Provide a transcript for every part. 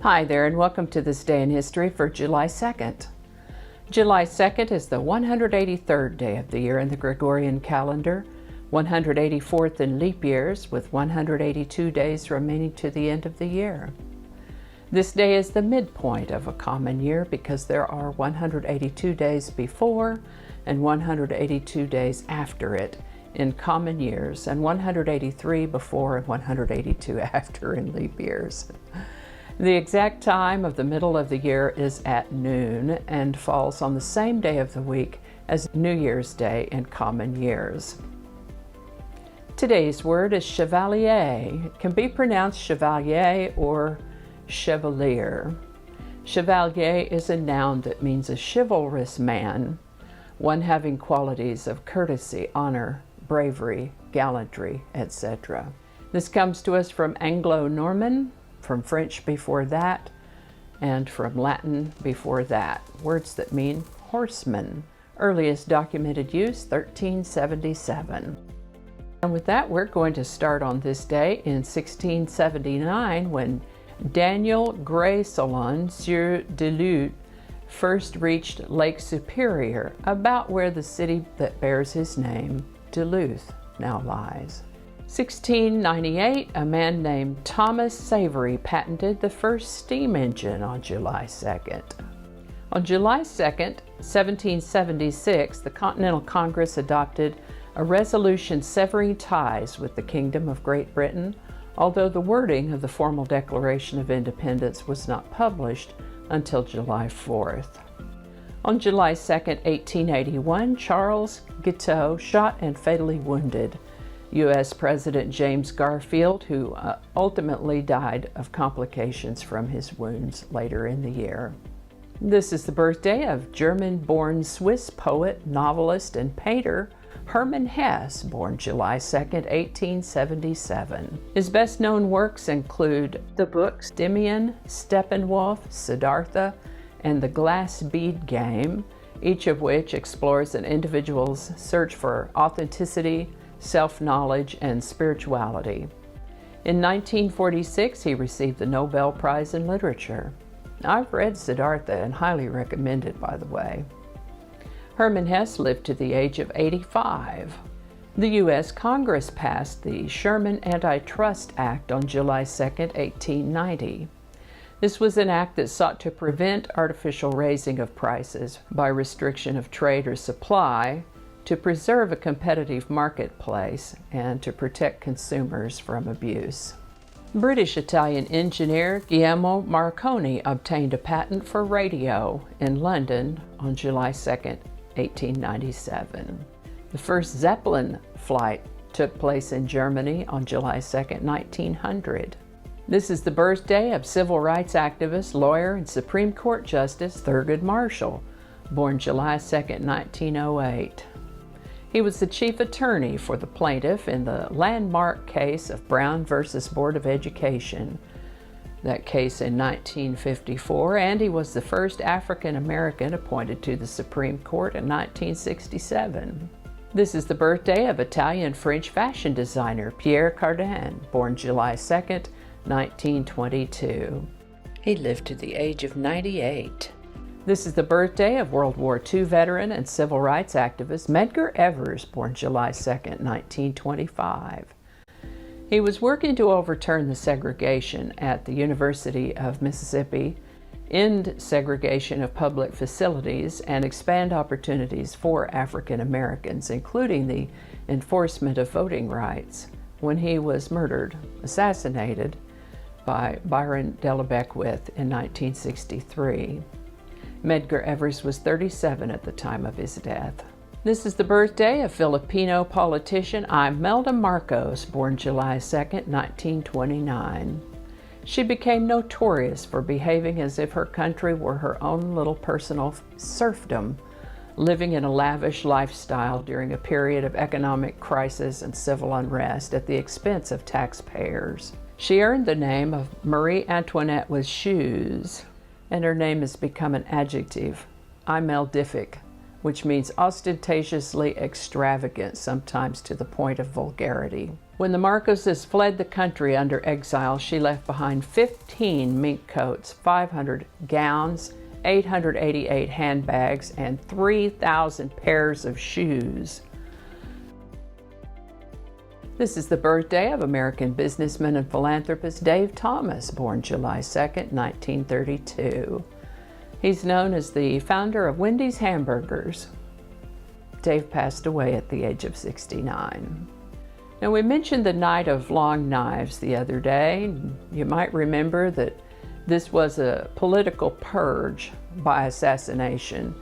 Hi there, and welcome to this day in history for July 2nd. July 2nd is the 183rd day of the year in the Gregorian calendar, 184th in leap years, with 182 days remaining to the end of the year. This day is the midpoint of a common year because there are 182 days before and 182 days after it in common years, and 183 before and 182 after in leap years. The exact time of the middle of the year is at noon and falls on the same day of the week as New Year's Day in common years. Today's word is chevalier. It can be pronounced chevalier or chevalier. Chevalier is a noun that means a chivalrous man, one having qualities of courtesy, honor, bravery, gallantry, etc. This comes to us from Anglo-Norman, from French before that, and from Latin before that, words that mean horseman. Earliest documented use, 1377. And with that, we're going to start on this day in 1679 when Daniel Greysolon Sieir du Lhut first reached Lake Superior, about where the city that bears his name, Duluth, now lies. 1698, a man named Thomas Savery patented the first steam engine on July 2nd. On July 2nd, 1776, the Continental Congress adopted a resolution severing ties with the Kingdom of Great Britain, although the wording of the formal Declaration of Independence was not published until July 4th. On July 2nd, 1881, Charles Guiteau shot and fatally wounded U.S. President James Garfield, who ultimately died of complications from his wounds later in the year. This is the birthday of German-born Swiss poet, novelist, and painter Hermann Hesse, born July 2nd, 1877. His best-known works include the books Endymion, Steppenwolf, Siddhartha, and The Glass Bead Game, each of which explores an individual's search for authenticity, self-knowledge, and spirituality. In 1946, he received the Nobel Prize in Literature. I've read Siddhartha and highly recommend it, by the way. Hermann Hesse lived to the age of 85. The U.S. Congress passed the Sherman Antitrust Act on July 2, 1890. This was an act that sought to prevent artificial raising of prices by restriction of trade or supply, to preserve a competitive marketplace, and to protect consumers from abuse. British-Italian engineer Guglielmo Marconi obtained a patent for radio in London on July 2, 1897. The first Zepplin flight took place in Germany on July 2, 1900. This is the birthday of civil rights activist, lawyer, and Supreme Court Justice Thurgood Marshall, born July 2, 1908. He was the chief attorney for the plaintiff in the landmark case of Brown versus Board of Education, that case in 1954, and he was the first African American appointed to the Supreme Court in 1967. This is the birthday of Italian-French fashion designer Pierre Cardin, born July 2, 1922. He lived to the age of 98. This is the birthday of World War II veteran and civil rights activist Medgar Evers, born July 2, 1925. He was working to overturn the segregation at the University of Mississippi, end segregation of public facilities, and expand opportunities for African Americans, including the enforcement of voting rights, when he was assassinated by Byron Della Beckwith in 1963. Medgar Evers was 37 at the time of his death. This is the birthday of Filipino politician Imelda Marcos, born July 2, 1929. She became notorious for behaving as if her country were her own little personal serfdom, living in a lavish lifestyle during a period of economic crisis and civil unrest at the expense of taxpayers. She earned the name of Marie Antoinette with shoes, and her name has become an adjective, Imeldific, which means ostentatiously extravagant, sometimes to the point of vulgarity. When the Marcoses fled the country under exile, she left behind 15 mink coats, 500 gowns, 888 handbags, and 3,000 pairs of shoes. This is the birthday of American businessman and philanthropist Dave Thomas, born July 2nd, 1932. He's known as the founder of Wendy's Hamburgers. Dave passed away at the age of 69. Now, we mentioned the Night of Long Knives the other day. You might remember that this was a political purge by assassination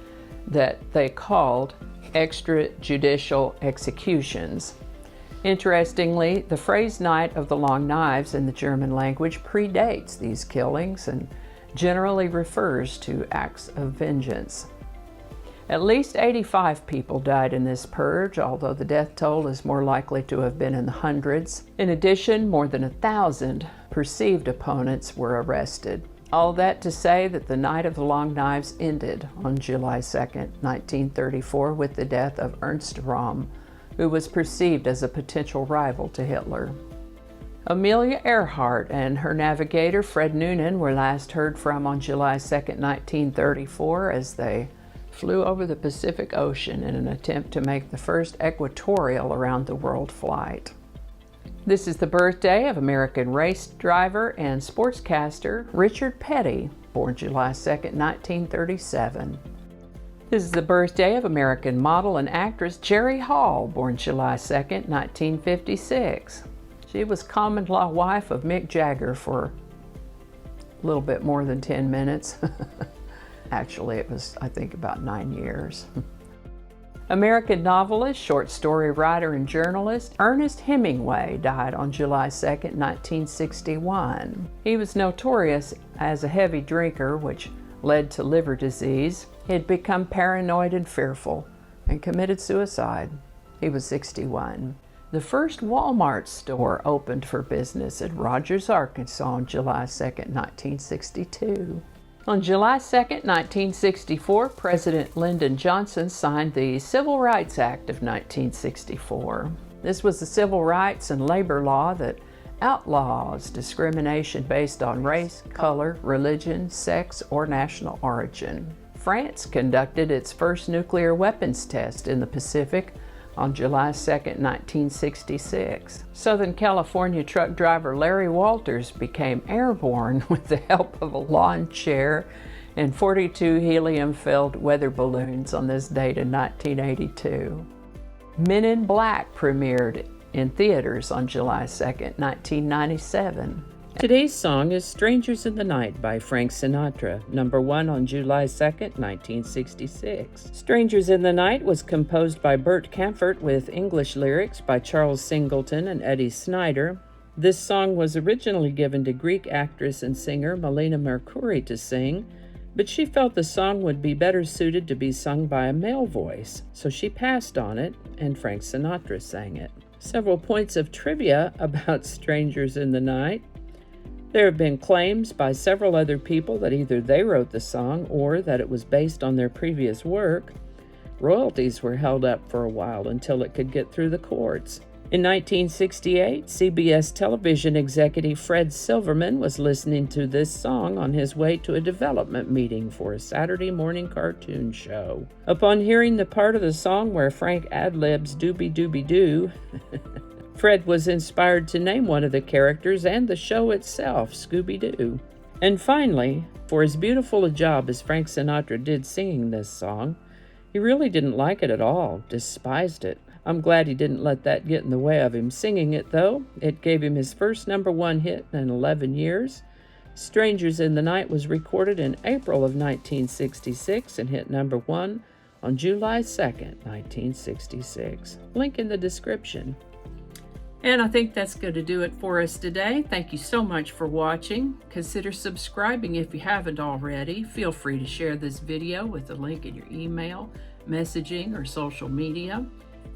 that they called extrajudicial executions. Interestingly, the phrase Night of the Long Knives in the German language predates these killings and generally refers to acts of vengeance. At least 85 people died in this purge, although the death toll is more likely to have been in the hundreds. In addition, more than 1,000 perceived opponents were arrested. All that to say that the Night of the Long Knives ended on July 2nd, 1934, with the death of Ernest Röhm, who was perceived as a potential rival to Hitler. Amelia Earhart and her navigator Fred Noonan were last heard from on July 2nd, 1934, as they flew over the Pacific Ocean in an attempt to make the first equatorial around the world flight. This is the birthday of American race driver and sportscaster Richard Petty, born July 2nd, 1937. This is the birthday of American model and actress Jerry Hall, born July 2nd, 1956. She was common-law wife of Mick Jagger for a little bit more than 10 minutes. Actually, it was, I think, about 9 years. American novelist, short story writer, and journalist Ernest Hemingway died on July 2nd, 1961. He was notorious as a heavy drinker, which led to liver disease. He had become paranoid and fearful and committed suicide. He was 61. The first Walmart store opened for business at Rogers, Arkansas on July 2nd, 1962. On July 2nd, 1964, President Lyndon Johnson signed the Civil Rights Act of 1964. This was a civil rights and labor law that outlaws discrimination based on race, color, religion, sex, or national origin. France conducted its first nuclear weapons test in the Pacific on July 2nd, 1966. Southern California truck driver Larry Walters became airborne with the help of a lawn chair and 42 helium-filled weather balloons on this date in 1982. Men in Black premiered in theaters on July 2nd, 1997. Today's song is Strangers in the Night by Frank Sinatra, #1 on July 2nd, 1966. Strangers in the Night was composed by Bert Kaempfert with English lyrics by Charles Singleton and Eddie Snider. This song was originally given to Greek actress and singer Melina Mercouri to sing, but she felt the song would be better suited to be sung by a male voice, so she passed on it and Frank Sinatra sang it. Several points of trivia about Strangers in the Night. There have been claims by several other people that either they wrote the song or that it was based on their previous work. Royalties were held up for a while until it could get through the courts. In 1968, CBS television executive Fred Silverman was listening to this song on his way to a development meeting for a Saturday morning cartoon show. Upon hearing the part of the song where Frank ad-libs doobie-doobie-doo, Fred was inspired to name one of the characters and the show itself, Scooby-Doo. And finally, for as beautiful a job as Frank Sinatra did singing this song, he really didn't like it at all, despised it. I'm glad he didn't let that get in the way of him singing it, though. It gave him his first #1 hit in 11 years. Strangers in the Night was recorded in April of 1966 and hit #1 on July 2nd, 1966. Link in the description. And I think that's going to do it for us today. Thank you so much for watching. Consider subscribing if you haven't already. Feel free to share this video with a link in your email, messaging, or social media.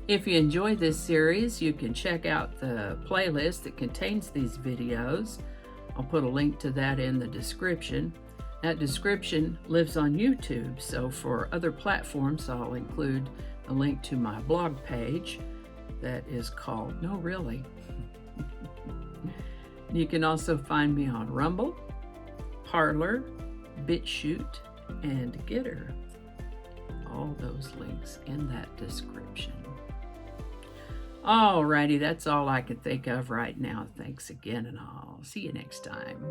If you enjoy this series, you can check out the playlist that contains these videos. I'll put a link to that in the description. That description lives on YouTube, so for other platforms, I'll include a link to my blog page that is called No Really. You can also find me on Rumble, Parler, BitChute, and Getter. All those links in that description. Alrighty, that's all I can think of right now. Thanks again, and I'll see you next time.